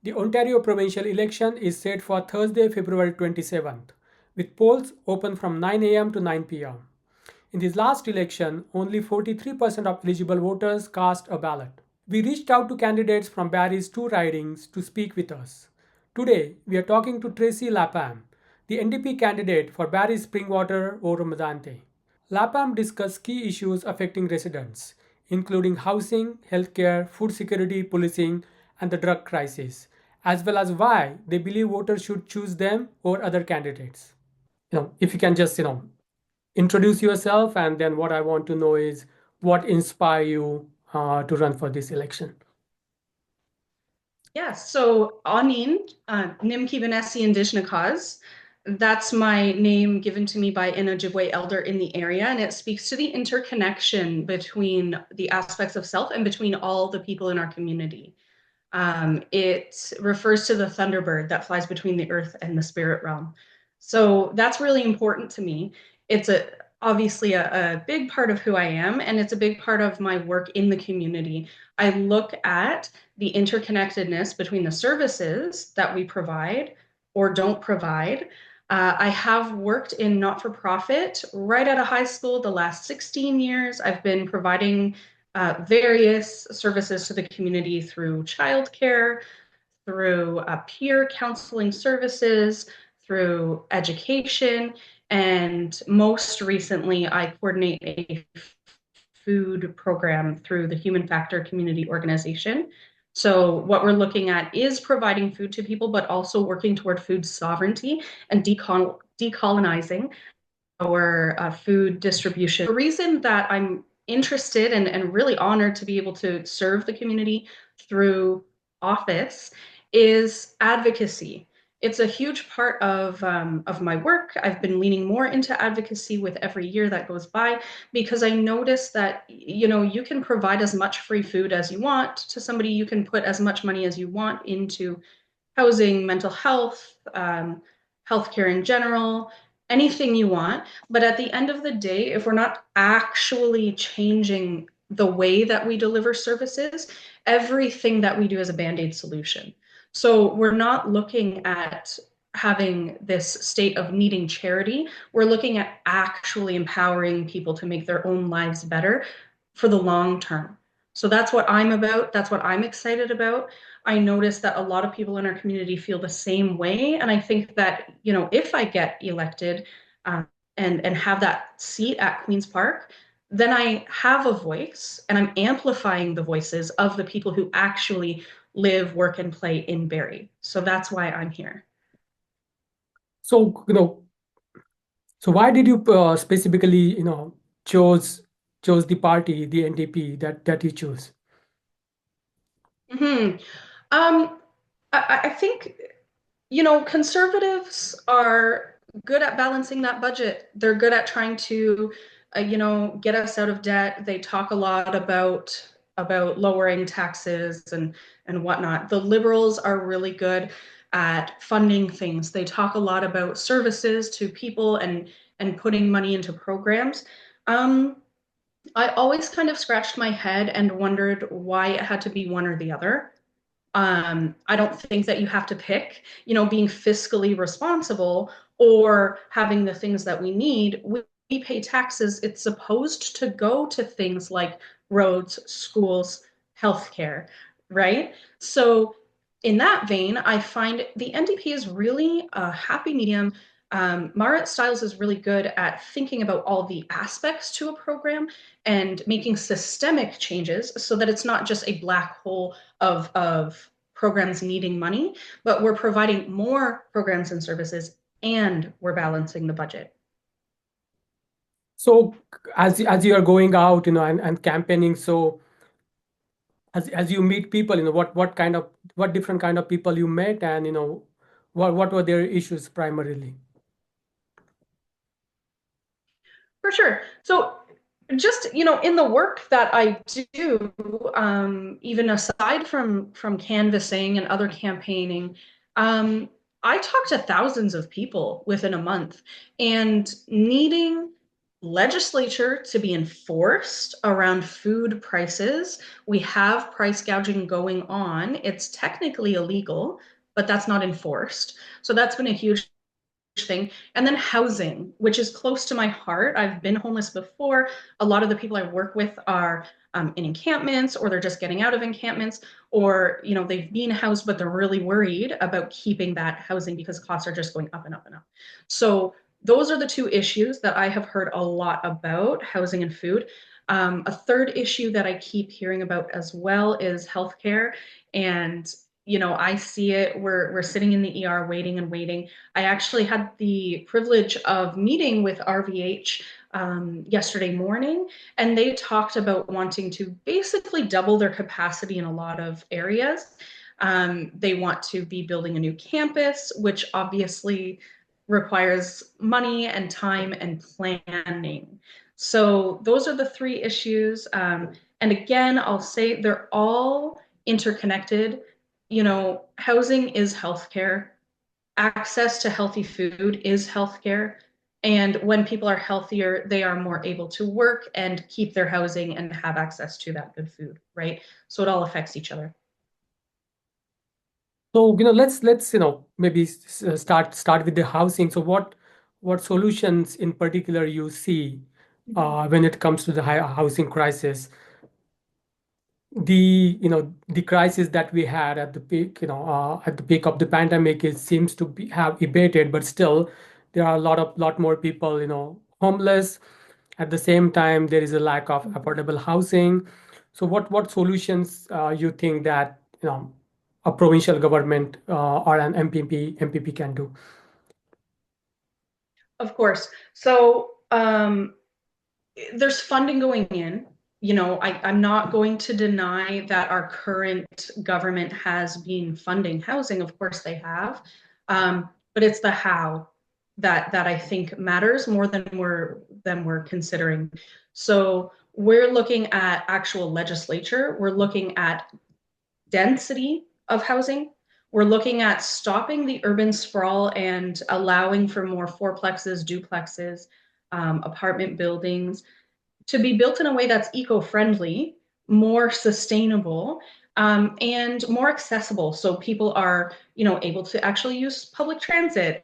The Ontario provincial election is set for Thursday, February 27th, with polls open from 9 a.m. to 9 p.m. In this last election, only 43% of eligible voters cast a ballot. We reached out to candidates from Barrie's two ridings to speak with us. Today, we are talking to Tracey Lapham, the NDP candidate for Barrie's Springwater, Oro-Medonte. Lapham discussed key issues affecting residents, including housing, healthcare, food security, policing, and the drug crisis, as well as why they believe voters should choose them over other candidates. If you can just, introduce yourself, and then what I want to know is what inspired you to run for this election. Yeah, so Anin, Nimki Vanessa Indigenous Cause, that's my name given to me by an Ojibwe elder in the area, and it speaks to the interconnection between the aspects of self and between all the people in our community. It refers to the thunderbird that flies between the earth and the spirit realm. So that's really important to me. It's obviously a big part of who I am, and it's a big part of my work in the community. I look at the interconnectedness between the services that we provide or don't provide. I have worked in not-for-profit right out of high school the last 16 years. I've been providing various services to the community through childcare, through peer counseling services, through education, and most recently, I coordinate a food program through the Human Factor Community Organization. So what we're looking at is providing food to people, but also working toward food sovereignty and decolonizing our food distribution. The reason that I'm interested and really honored to be able to serve the community through office is advocacy. It's a huge part of my work. I've been leaning more into advocacy with every year that goes by because I notice that, you can provide as much free food as you want to somebody, you can put as much money as you want into housing, mental health, healthcare in general, anything you want. But at the end of the day, if we're not actually changing the way that we deliver services, everything that we do is a band-aid solution. So we're not looking at having this state of needing charity. We're looking at actually empowering people to make their own lives better for the long term. So that's what I'm about. That's what I'm excited about. I notice that a lot of people in our community feel the same way. And I think that, if I get elected and have that seat at Queen's Park, then I have a voice and I'm amplifying the voices of the people who actually live, work, and play in Barrie. So that's why I'm here. So, so why did you specifically, chose the party, the NDP that you chose? Mm-hmm. I think, conservatives are good at balancing that budget. They're good at trying to, get us out of debt. They talk a lot about lowering taxes and whatnot. The liberals are really good at funding things. They talk a lot about services to people and putting money into programs. Um, I always kind of scratched my head and wondered why it had to be one or the other. I don't think that you have to pick, being fiscally responsible or having the things that we need. We pay taxes. It's supposed to go to things like roads, schools, healthcare, right? So in that vein, I find the NDP is really a happy medium. Marit Stiles is really good at thinking about all the aspects to a program and making systemic changes so that it's not just a black hole of programs needing money, but we're providing more programs and services and we're balancing the budget. So as you are going out, and campaigning, so as you meet people, what different kind of people you met, and what were their issues primarily? For sure. So just, in the work that I do, even aside from canvassing and other campaigning, I talk to thousands of people within a month and needing legislature to be enforced around food prices. We have price gouging going on. It's technically illegal, but that's not enforced. So that's been a huge thing. And then housing, which is close to my heart. I've been homeless before. A lot of the people I work with are in encampments, or they're just getting out of encampments, or they've been housed, but they're really worried about keeping that housing because costs are just going up and up and up. So those are the two issues that I have heard a lot about: housing and food. A third issue that I keep hearing about as well is healthcare. And I see it. We're sitting in the ER waiting and waiting. I actually had the privilege of meeting with RVH yesterday morning, and they talked about wanting to basically double their capacity in a lot of areas. They want to be building a new campus, which obviously requires money and time and planning. So those are the three issues. And again, I'll say they're all interconnected. Housing is healthcare. Access to healthy food is healthcare. And when people are healthier, they are more able to work and keep their housing and have access to that good food, right? So it all affects each other. So, let's maybe start with the housing. So what solutions in particular you see when it comes to the housing crisis? The crisis that we had at the peak, at the peak of the pandemic, it seems to have abated, but still there are a lot more people, homeless. At the same time, there is a lack of affordable housing. So what solutions you think that a provincial government or an MPP can do? Of course. So there's funding going in. I'm not going to deny that our current government has been funding housing. Of course, they have, but it's the how that I think matters more than we're considering. So we're looking at actual legislature. We're looking at density of housing. We're looking at stopping the urban sprawl and allowing for more fourplexes, duplexes, apartment buildings to be built in a way that's eco-friendly, more sustainable, and more accessible. So people are, able to actually use public transit,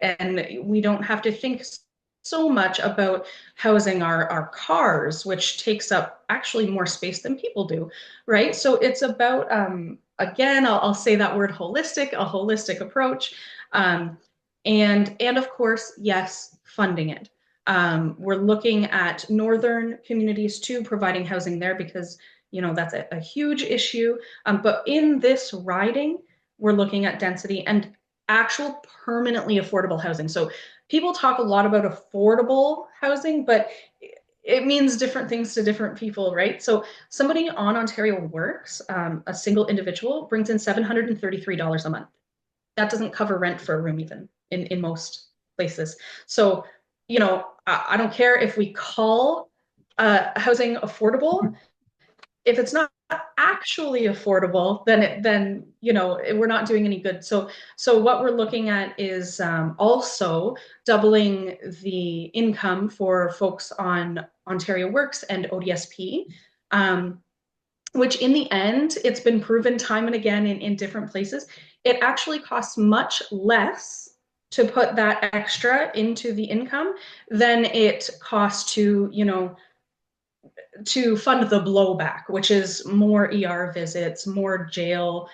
and we don't have to think so much about housing our cars, which takes up actually more space than people do, right? So it's about, again, I'll say that word holistic, a holistic approach. And of course, yes, funding it. We're looking at northern communities too, providing housing there because, that's a huge issue. But in this riding, we're looking at density and actual permanently affordable housing. So people talk a lot about affordable housing, but it means different things to different people, right? So somebody on Ontario Works, a single individual, brings in $733 a month. That doesn't cover rent for a room even in most places. So, I don't care if we call housing affordable. If it's not actually affordable, then we're not doing any good. So what we're looking at is also doubling the income for folks on Ontario Works and ODSP, which in the end, it's been proven time and again in different places, it actually costs much less to put that extra into the income than it costs to fund the blowback, which is more ER visits, more jail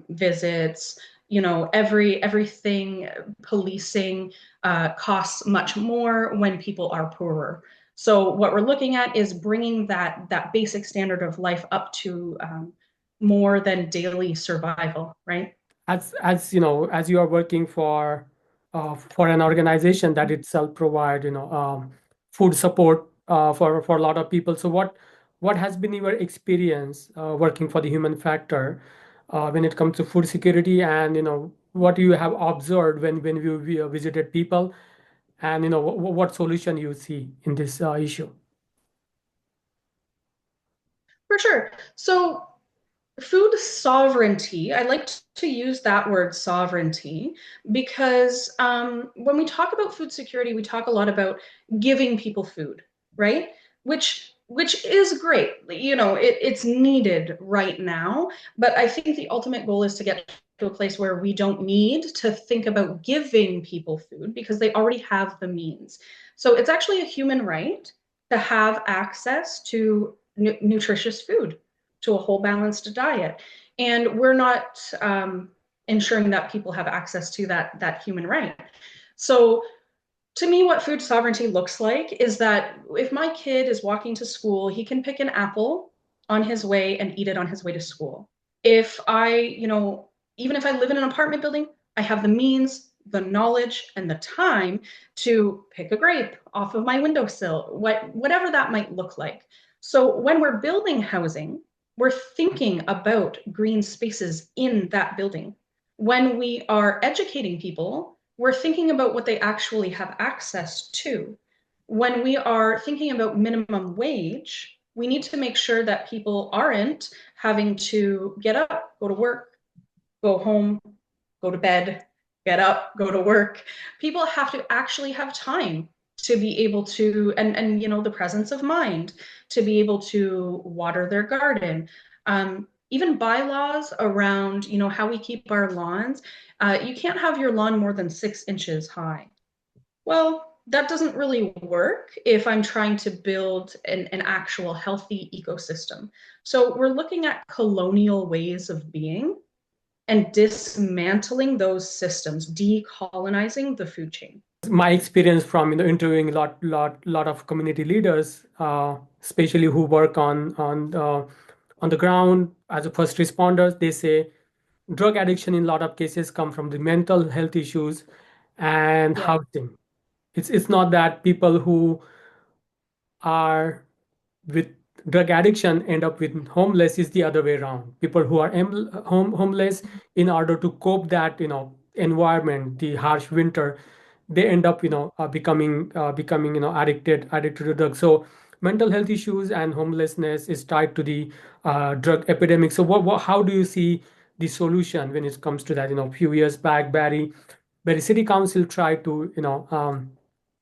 visits, everything policing costs much more when people are poorer. So what we're looking at is bringing that basic standard of life up to more than daily survival, right? As you are working for an organization that itself provide food support for a lot of people. So what has been your experience working for the human factor when it comes to food security, and what you have observed when you visited people, and what solution you see in this issue? For sure. So food sovereignty, I like to use that word sovereignty because when we talk about food security, we talk a lot about giving people food, right? Which is great. You know, it's needed right now. But I think the ultimate goal is to get to a place where we don't need to think about giving people food because they already have the means. So it's actually a human right to have access to nutritious food, to a whole balanced diet. And we're not ensuring that people have access to that human right. So to me, what food sovereignty looks like is that if my kid is walking to school, he can pick an apple on his way and eat it on his way to school. If I, even if I live in an apartment building, I have the means, the knowledge, and the time to pick a grape off of my windowsill, whatever that might look like. So when we're building housing, we're thinking about green spaces in that building. When we are educating people, we're thinking about what they actually have access to. When we are thinking about minimum wage, we need to make sure that people aren't having to get up, go to work, go home, go to bed, get up, go to work. People have to actually have time to be able to, and the presence of mind to be able to water their garden. Even bylaws around, how we keep our lawns. You can't have your lawn more than 6 inches high. Well, that doesn't really work if I'm trying to build an actual healthy ecosystem. So we're looking at colonial ways of being and dismantling those systems, decolonizing the food chain. My experience from interviewing a lot of community leaders, especially who work on the ground as a first responders, they say drug addiction in a lot of cases come from the mental health issues and Yeah. housing. It's not that people who are with drug addiction end up with homeless, is the other way around. People who are homeless, in order to cope that environment, the harsh winter, they end up becoming addicted to drugs. So mental health issues and homelessness is tied to the drug epidemic. So how do you see the solution when it comes to that? A few years back, Barrie City Council tried to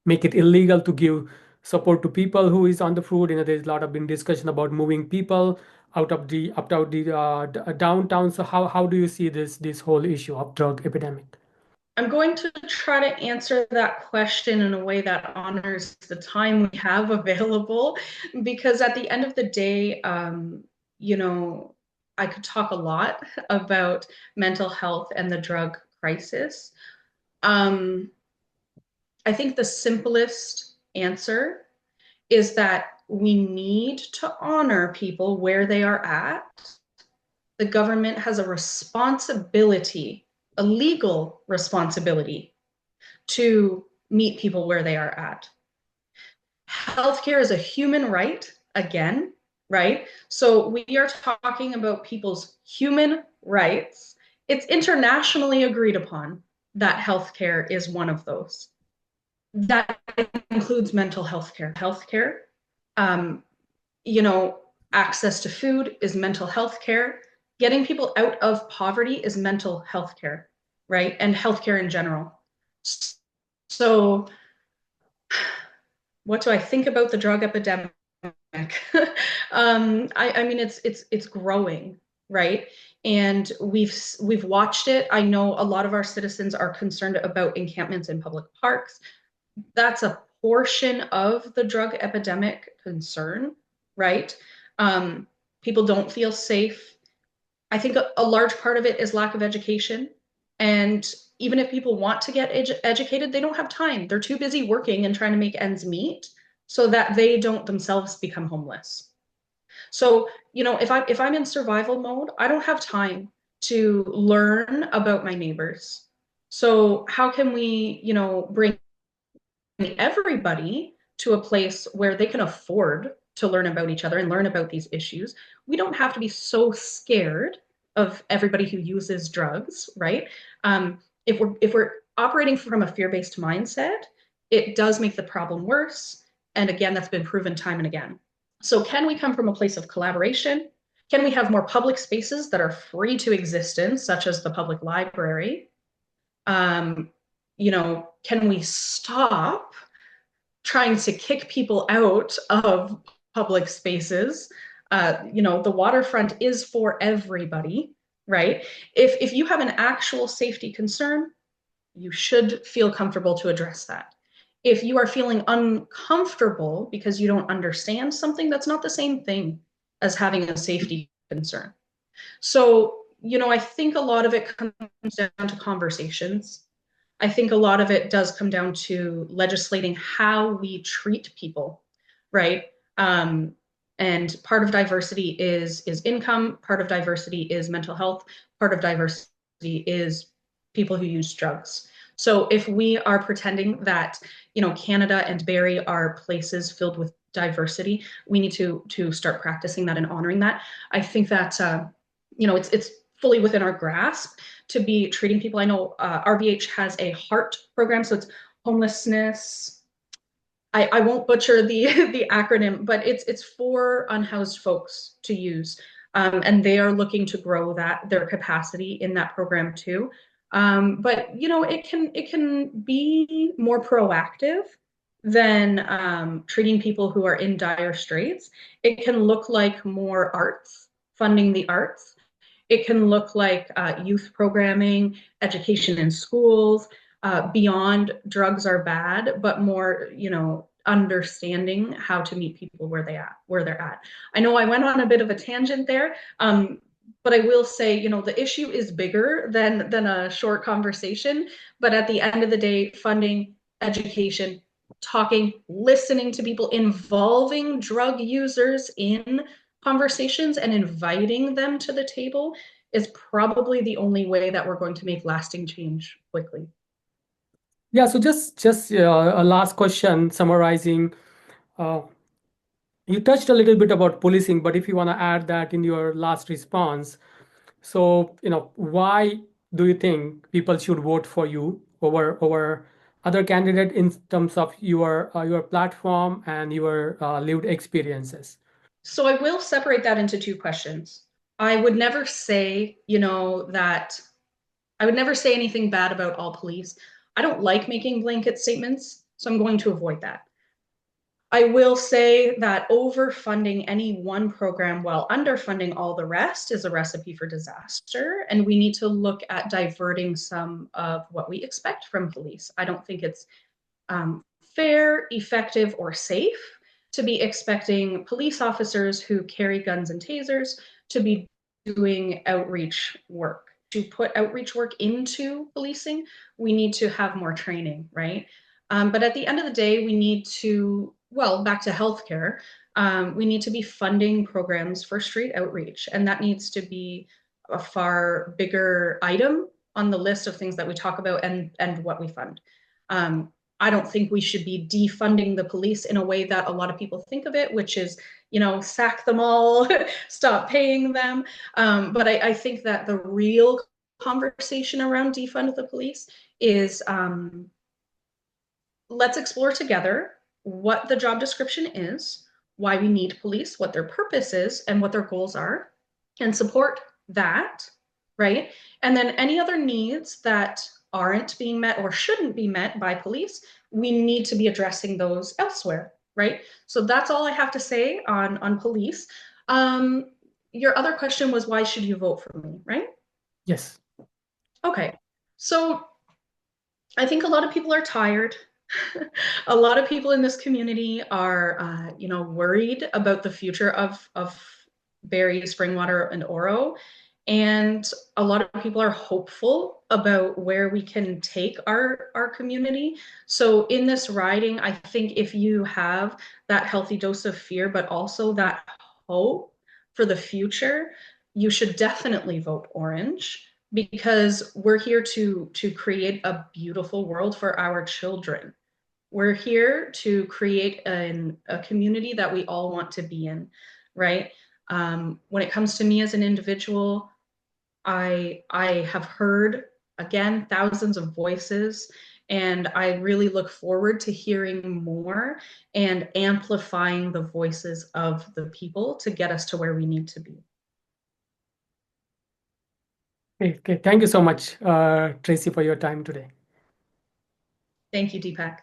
make it illegal to give support to people who is on the food. There's a lot of been discussion about moving people out of the downtown. So how do you see this whole issue of drug epidemic? I'm going to try to answer that question in a way that honors the time we have available, because at the end of the day, you know, I could talk a lot about mental health and the drug crisis. Um, I think the simplest answer is that we need to honor people where they are at. The government has a responsibility, a legal responsibility to meet people where they are at. Healthcare is a human right, again, right? So we are talking about people's human rights. It's internationally agreed upon that healthcare is one of those. That includes mental health care. Healthcare, um, you know, access to food is mental health care. Getting people out of poverty is mental health care, right? And healthcare in general. So, what do I think about the drug epidemic? I mean, it's growing, right? And we've watched it. I know a lot of our citizens are concerned about encampments in public parks. That's a portion of the drug epidemic concern, right? People don't feel safe. I think a large part of it is lack of education. And even if people want to get educated, they don't have time. They're too busy working and trying to make ends meet so that they don't themselves become homeless. So, if I'm in survival mode, I don't have time to learn about my neighbors. So how can we, bring everybody to a place where they can afford to learn about each other and learn about these issues? We don't have to be so scared of everybody who uses drugs, right? If we're operating from a fear-based mindset, it does make the problem worse. And again, that's been proven time and again. So can we come from a place of collaboration? Can we have more public spaces that are free to existence, such as the public library? Um, can we stop trying to kick people out of public spaces? The waterfront is for everybody, right? If you have an actual safety concern, you should feel comfortable to address that. If you are feeling uncomfortable because you don't understand something, that's not the same thing as having a safety concern. So, I think a lot of it comes down to conversations. I think a lot of it does come down to legislating how we treat people, right? Um, and part of diversity is income, part of diversity is mental health, part of diversity is people who use drugs. So if we are pretending that, Canada and Barrie are places filled with diversity, we need to start practicing that and honoring that. I think that it's fully within our grasp to be treating people. I know RBH has a HEART program, so it's homelessness. I won't butcher the the acronym, but it's for unhoused folks to use, and they are looking to grow their capacity in that program too. But it can be more proactive than treating people who are in dire straits. It can look like more arts, funding the arts. It can look like youth programming, education in schools, beyond drugs are bad, but more, understanding how to meet people where they're at. I know I went on a bit of a tangent there, but I will say, the issue is bigger than a short conversation. But at the end of the day, funding, education, talking, listening to people, involving drug users in conversations and inviting them to the table is probably the only way that we're going to make lasting change quickly. Yeah, so just a last question summarizing. Uh, you touched a little bit about policing, but if you want to add that in your last response, so why do you think people should vote for you over other candidate in terms of your platform and your lived experiences? So I will separate that into two questions. I would never say, that I would never say anything bad about all police. I don't like making blanket statements, so I'm going to avoid that. I will say that overfunding any one program while underfunding all the rest is a recipe for disaster. And we need to look at diverting some of what we expect from police. I don't think it's fair, effective, or safe to be expecting police officers who carry guns and tasers to be doing outreach work. To put outreach work into policing, we need to have more training, right? But at the end of the day, we need to, well, back to healthcare, we need to be funding programs for street outreach. And that needs to be a far bigger item on the list of things that we talk about and what we fund. I don't think we should be defunding the police in a way that a lot of people think of it, which is, sack them all, stop paying them. But I think that the real conversation around defund the police is let's explore together what the job description is, why we need police, what their purpose is, and what their goals are, and support that, right? And then any other needs that aren't being met or shouldn't be met by police, we need to be addressing those elsewhere, right? So that's all I have to say on police. Your other question was, why should you vote for me, right? Yes. Okay. So I think a lot of people are tired. A lot of people in this community are, worried about the future of Barrie, Springwater, and Oro. And a lot of people are hopeful about where we can take our community. So in this riding, I think if you have that healthy dose of fear, but also that hope for the future, you should definitely vote orange because we're here to create a beautiful world for our children. We're here to create a community that we all want to be in, right? When it comes to me as an individual, I have heard again thousands of voices, and I really look forward to hearing more and amplifying the voices of the people to get us to where we need to be. Okay. Thank you so much, Tracy, for your time today. Thank you, Deepak.